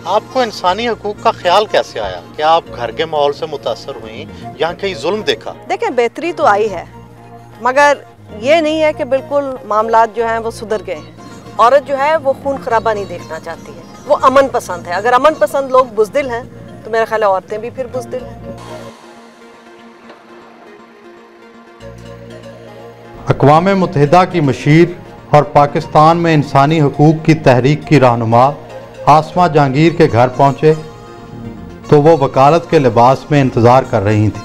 आपको इंसानी हकूक का ख्याल कैसे आया? क्या आप घर के माहौल से मुतासर हुई या कहीं जुल्म देखा? देखें, बेहतरी तो आई है, मगर ये नहीं है कि बिल्कुल मामलात जो हैं वो सुधर गए हैं। औरत जो है वो खून खराबा नहीं देखना चाहती है, वो अमन पसंद है। अगर अमन पसंद लोग बुज़दिल हैं तो मेरा ख्याल है औरतें भी फिर बुज़दिल हैं। अक़वाम मुत्तहिदा की मशीर और पाकिस्तान में इंसानी हकूक़ की तहरीक की रहनुमा आसमा जहांगीर के घर पहुँचे तो वो वकालत के लिबास में इंतज़ार कर रही थी।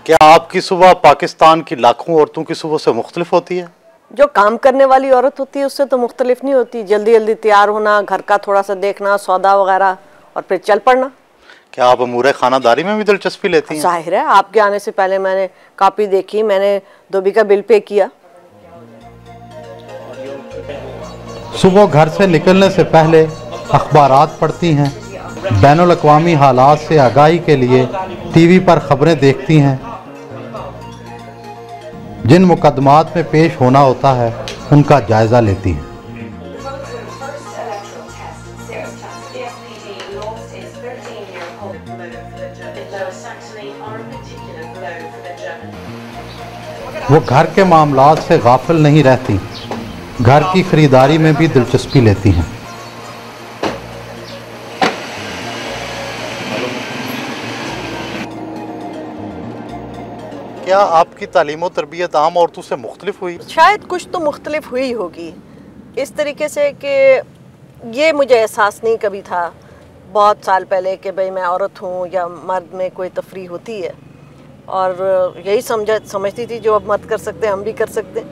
क्या आपकी सुबह पाकिस्तान की लाखों औरतों की सुबह से मुख्तलिफ होती है? जो काम करने वाली औरत होती है उससे तो मुख्तलिफ नहीं होती। जल्दी जल्दी तैयार होना, घर का थोड़ा सा देखना, सौदा वगैरह, और फिर चल पड़ना। क्या आप अमूरे खानादारी में भी दिलचस्पी लेती हैं? जाहिर है, आपके आने से पहले मैंने कॉपी देखी, मैंने धोबी का बिल पे किया। सुबह घर से निकलने से पहले अखबारात पढ़ती हैं, बैनुल अक़वामी हालात से आगाही के लिए टीवी पर खबरें देखती हैं, जिन मुकदमात में पेश होना होता है उनका जायज़ा लेती हैं। वो घर के मामलात से गाफिल नहीं रहती, घर की खरीदारी में भी दिलचस्पी लेती हैं। क्या आपकी तालीम और तरबियत आम औरतों से मुख्तलिफ हुई? शायद कुछ तो मुख्तलिफ हुई होगी, इस तरीके से कि ये मुझे एहसास नहीं कभी था बहुत साल पहले कि भाई मैं औरत हूँ या मर्द में कोई तफरी होती है, और यही समझती थी जो अब मर्द कर सकते हम भी कर सकते।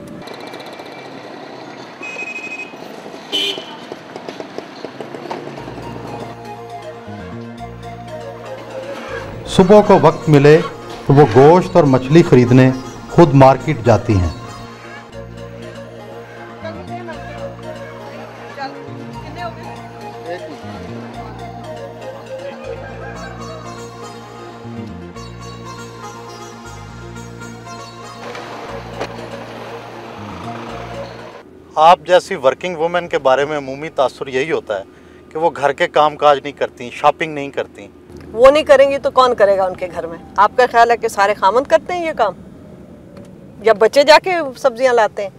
सुबह को वक्त मिले तो वो गोश्त और मछली खरीदने खुद मार्केट जाती हैं। आप जैसी वर्किंग वुमेन के बारे में अमूमी तासुर यही होता है कि वो घर के काम काज नहीं करती, शॉपिंग नहीं करती। वो नहीं करेंगी तो कौन करेगा उनके घर में? आपका ख्याल है कि सारे खामन करते हैं ये काम, या बच्चे जाके सब्जियां लाते हैं?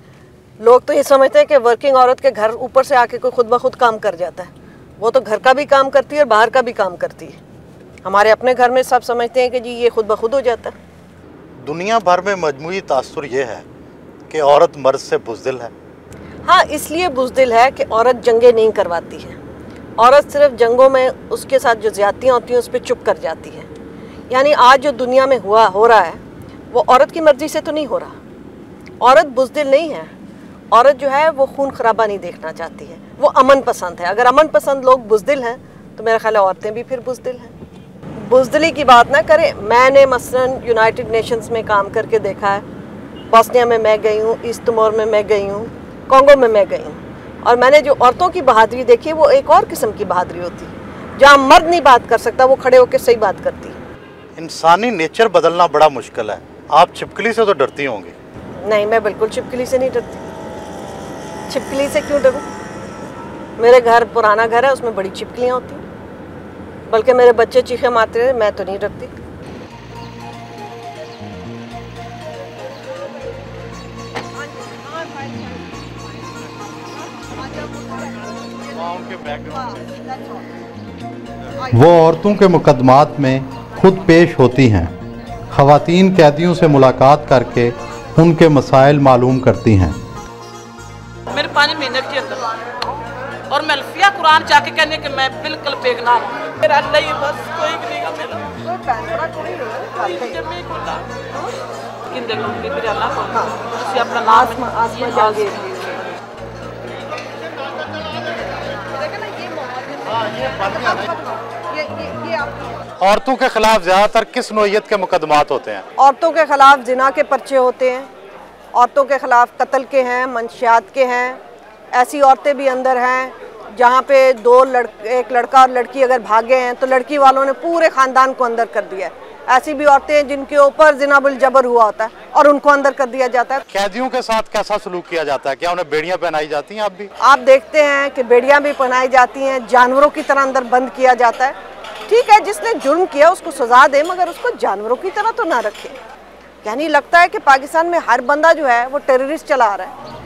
लोग तो ये समझते हैं कि वर्किंग औरत के घर ऊपर से आके कोई खुद ब खुद काम कर जाता है। वो तो घर का भी काम करती है और बाहर का भी काम करती है। हमारे अपने घर में सब समझते हैं कि जी ये खुद ब खुद हो जाता है। दुनिया भर में मजमूई तासुर ये है कि औरत मर्द से बुज़दिल है। हाँ, इसलिए बुज़दिल है कि औरत जंगें नहीं करवाती है। औरत सिर्फ जंगों में उसके साथ जो ज़्यादतियाँ होती हैं उस पर चुप कर जाती है। यानी आज जो दुनिया में हो रहा है वो औरत की मर्ज़ी से तो नहीं हो रहा। औरत बुज़दिल नहीं है, औरत जो है वो खून खराबा नहीं देखना चाहती है, वो अमन पसंद है। अगर अमन पसंद लोग बुज़दिल हैं तो मेरा ख्याल है औरतें भी फिर बुज़दिल हैं। बुज़दिली की बात ना करें। मैंने मसलन यूनाइटेड नेशंस में काम करके देखा है, बॉस्निया में मैं गई हूँ, ईस्ट तिमोर में मैं गई हूँ, कॉन्गो में मैं गई हूँ, और मैंने जो औरतों की बहादुरी देखी वो एक और किस्म की बहादुरी होती है। जहाँ मर्द नहीं बात कर सकता वो खड़े होकर सही बात करती है। इंसानी नेचर बदलना बड़ा मुश्किल है। आप छिपकली से तो डरती होंगी? नहीं, मैं बिल्कुल छिपकली से नहीं डरती। छिपकली से क्यों डरूं? मेरे घर पुराना घर है, उसमें बड़ी छिपकलियाँ होती हैं, बल्कि मेरे बच्चे चीखे मारते रहे, मैं तो नहीं डरती। वो औरतों के मुकदमात में खुद पेश होती हैं, ख़वातीन कैदियों से मुलाकात करके उनके मसाइल मालूम करती हैं। मेरे 5 महीने के अंदर, और मैं अल्फिया कुरान जाके कहने कि मैं बिल्कुल बेगनाम हूँ। मेरा अल्लाह ही बस, कोई भी नहीं मेरा। अपना नाम औरतों के खिलाफ ज्यादातर किस नौइयत के मुकदमात होते हैं? औरतों के खिलाफ जिना के पर्चे होते हैं, औरतों के खिलाफ कत्ल के हैं, मंशियात के हैं। ऐसी औरतें भी अंदर हैं जहाँ पे एक लड़का और लड़की अगर भागे हैं तो लड़की वालों ने पूरे ख़ानदान को अंदर कर दिया है। ऐसी भी औरतें हैं जिनके ऊपर जिनाबुल जबर हुआ होता है और उनको अंदर कर दिया जाता है। कैदियों के साथ कैसा सलूक किया जाता है? क्या उन्हें बेड़ियां पहनाई जाती हैं? आप देखते हैं कि बेड़ियां भी पहनाई जाती हैं, जानवरों की तरह अंदर बंद किया जाता है। ठीक है, जिसने जुर्म किया उसको सजा दे, मगर उसको जानवरों की तरह तो ना रखे। यानी लगता है कि पाकिस्तान में हर बंदा जो है वो टेररिस्ट चला रहा है।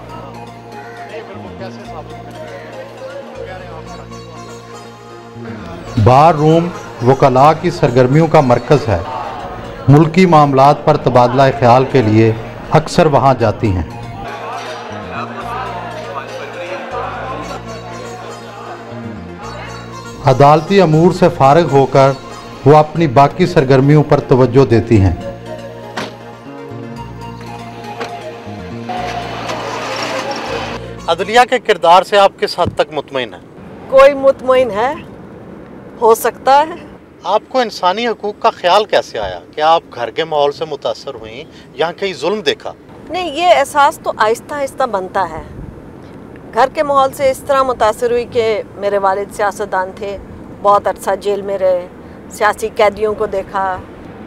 बार रूम वकला की सरगर्मियों का मरकज़ है। मुल्की मामलात पर तबादला ख्याल के लिए अक्सर वहाँ जाती हैं। अदालती अमूर से फारिग होकर वो अपनी बाकी सरगर्मियों पर तवज्जो देती हैं। अदलिया के किरदार से आप किस हद तक मुतमईन हैं? कोई मुतमईन है? हो सकता है। आपको इंसानी हकूक़ का ख्याल कैसे आया? क्या आप घर के माहौल से मुतासर हुई, यहाँ कहीं जुल्म देखा? नहीं, ये एहसास तो आहिस्ता आहिस्ता बनता है। घर के माहौल से इस तरह मुतासर हुई कि मेरे वालिद सियासतदान थे, बहुत अरसा जेल में रहे, सियासी कैदियों को देखा,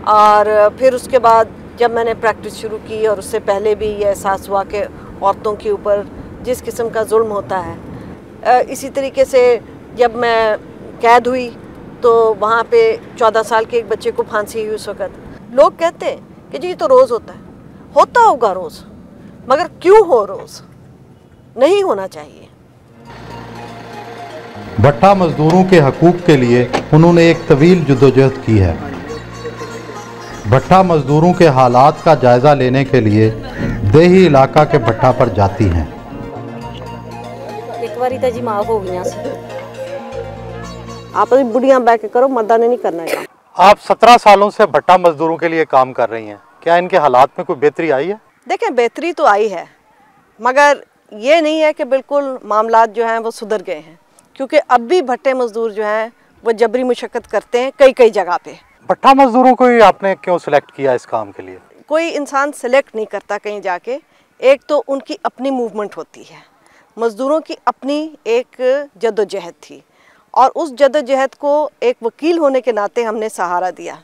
और फिर उसके बाद जब मैंने प्रैक्टिस शुरू की और उससे पहले भी ये एहसास हुआ कि औरतों के ऊपर जिस किस्म का जुल्म होता है। इसी तरीके से जब मैं कैद हुई तो वहाँ पे 14 साल के एक बच्चे को फांसी हुई। उस वक़्त लोग कहते हैं कि जी तो रोज़ होता होगा रोज़, मगर क्यों हो रोज़? नहीं होना चाहिए। भट्टा मजदूरों के हकूक़ के लिए उन्होंने एक तवील जद्दोजहद की है। भट्टा मजदूरों के हालात का जायज़ा लेने के लिए देही इलाका के भट्टा पर जाती हैं। एक बारी तो जी माफ हो गई, आप बुढ़िया बैठ के करो, मर्दा ने नहीं करना है। आप 17 सालों से भट्टा मजदूरों के लिए काम कर रही हैं, क्या इनके हालात में कोई बेहतरी आई है? देखें, बेहतरी तो आई है, मगर ये नहीं है कि बिल्कुल मामलात जो हैं वो सुधर गए हैं, क्योंकि अब भी भट्टे मजदूर जो हैं वो जबरी मुशक्कत करते हैं कई जगह पे। भट्टा मजदूरों को ही आपने क्यों सिलेक्ट किया इस काम के लिए? कोई इंसान सिलेक्ट नहीं करता कहीं जाके। एक तो उनकी अपनी मूवमेंट होती है, मजदूरों की अपनी एक जद्दोजहद थी, और उस जद्दोजहद को एक वकील होने के नाते हमने सहारा दिया।